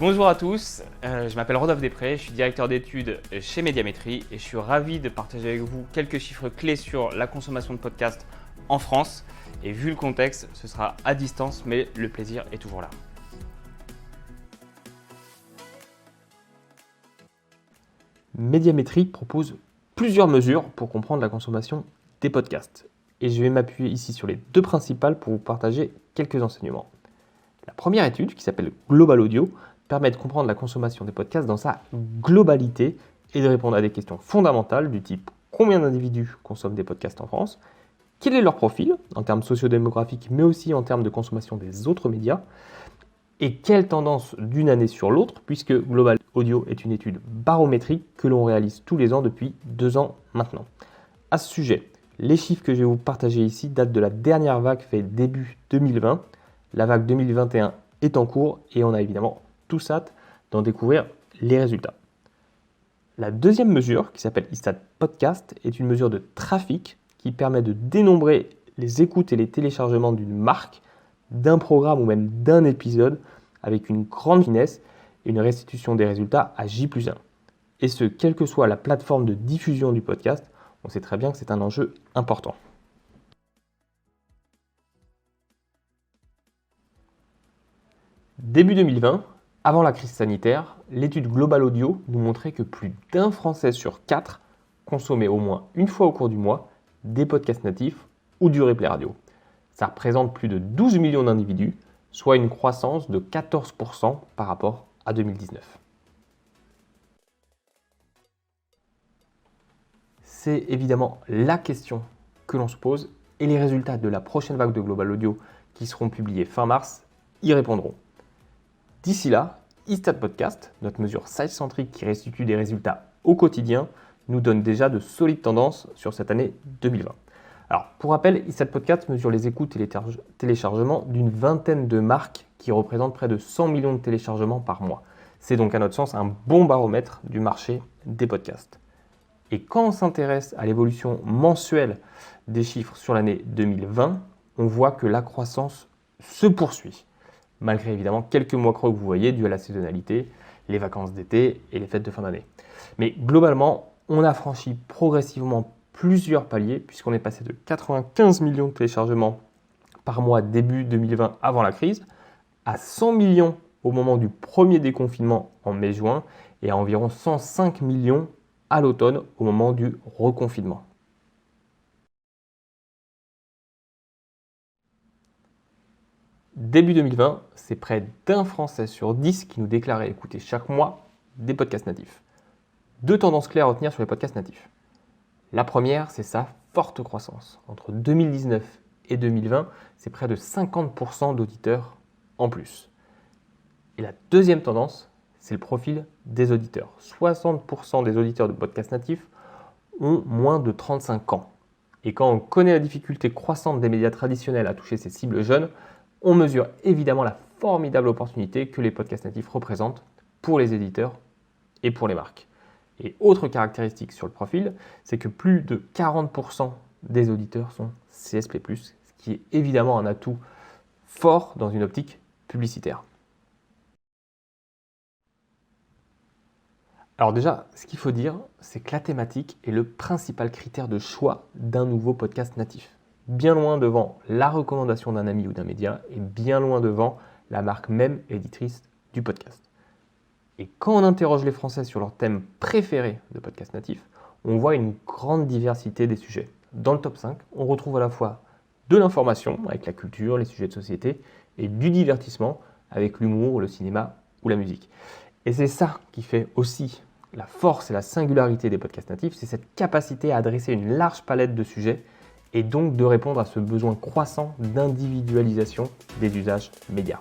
Bonjour à tous, je m'appelle Rodolphe Després, je suis directeur d'études chez Médiamétrie et je suis ravi de partager avec vous quelques chiffres clés sur la consommation de podcasts en France. Et vu le contexte, ce sera à distance, mais le plaisir est toujours là. Médiamétrie propose plusieurs mesures pour comprendre la consommation des podcasts. Et je vais m'appuyer ici sur les deux principales pour vous partager quelques enseignements. La première étude, qui s'appelle Global Audio, permet de comprendre la consommation des podcasts dans sa globalité et de répondre à des questions fondamentales du type combien d'individus consomment des podcasts en France, quel est leur profil en termes sociodémographiques mais aussi en termes de consommation des autres médias, et quelle tendance d'une année sur l'autre, puisque Global Audio est une étude barométrique que l'on réalise tous les ans depuis 2 ans maintenant. À ce sujet, les chiffres que je vais vous partager ici datent de la dernière vague faite début 2020. La vague 2021 est en cours et on a évidemment tous hâte d'en découvrir les résultats. La deuxième mesure, qui s'appelle Istat Podcast, est une mesure de trafic qui permet de dénombrer les écoutes et les téléchargements d'une marque, d'un programme ou même d'un épisode avec une grande finesse et une restitution des résultats à J+1. Et ce, quelle que soit la plateforme de diffusion du podcast, on sait très bien que c'est un enjeu important. Début 2020, avant la crise sanitaire, l'étude Global Audio nous montrait que plus d'un Français sur 4 consommait au moins une fois au cours du mois des podcasts natifs ou du replay radio. Ça représente plus de 12 millions d'individus, soit une croissance de 14% par rapport à 2019. C'est évidemment la question que l'on se pose et les résultats de la prochaine vague de Global Audio qui seront publiés fin mars y répondront. D'ici là, Istat Podcast, notre mesure size-centrique qui restitue des résultats au quotidien, nous donne déjà de solides tendances sur cette année 2020. Alors, pour rappel, Istat Podcast mesure les écoutes et les téléchargements d'une vingtaine de marques qui représentent près de 100 millions de téléchargements par mois. C'est donc à notre sens un bon baromètre du marché des podcasts. Et quand on s'intéresse à l'évolution mensuelle des chiffres sur l'année 2020, on voit que la croissance se poursuit, malgré évidemment quelques mois creux que vous voyez dus à la saisonnalité, les vacances d'été et les fêtes de fin d'année. Mais globalement, on a franchi progressivement plusieurs paliers puisqu'on est passé de 95 millions de téléchargements par mois début 2020 avant la crise à 100 millions au moment du premier déconfinement en mai-juin et à environ 105 millions à l'automne au moment du reconfinement. Début 2020, c'est près d'un Français sur 10 qui nous déclarait écouter chaque mois des podcasts natifs. Deux tendances claires à retenir sur les podcasts natifs. La première, c'est sa forte croissance. Entre 2019 et 2020, c'est près de 50% d'auditeurs en plus. Et la deuxième tendance, c'est le profil des auditeurs. 60% des auditeurs de podcasts natifs ont moins de 35 ans. Et quand on connaît la difficulté croissante des médias traditionnels à toucher ces cibles jeunes, on mesure évidemment la formidable opportunité que les podcasts natifs représentent pour les éditeurs et pour les marques. Et autre caractéristique sur le profil, c'est que plus de 40% des auditeurs sont CSP+, ce qui est évidemment un atout fort dans une optique publicitaire. Alors déjà, ce qu'il faut dire, c'est que la thématique est le principal critère de choix d'un nouveau podcast natif. Bien loin devant la recommandation d'un ami ou d'un média et bien loin devant la marque même éditrice du podcast. Et quand on interroge les Français sur leur thème préféré de podcast natif, on voit une grande diversité des sujets. Dans le top 5, on retrouve à la fois de l'information avec la culture, les sujets de société et du divertissement avec l'humour, le cinéma ou la musique. Et c'est ça qui fait aussi la force et la singularité des podcasts natifs, c'est cette capacité à adresser une large palette de sujets et donc de répondre à ce besoin croissant d'individualisation des usages médias.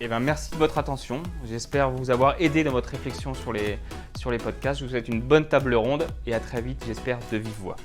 Merci de votre attention. J'espère vous avoir aidé dans votre réflexion sur les podcasts. Je vous souhaite une bonne table ronde et à très vite, j'espère, de vive voix.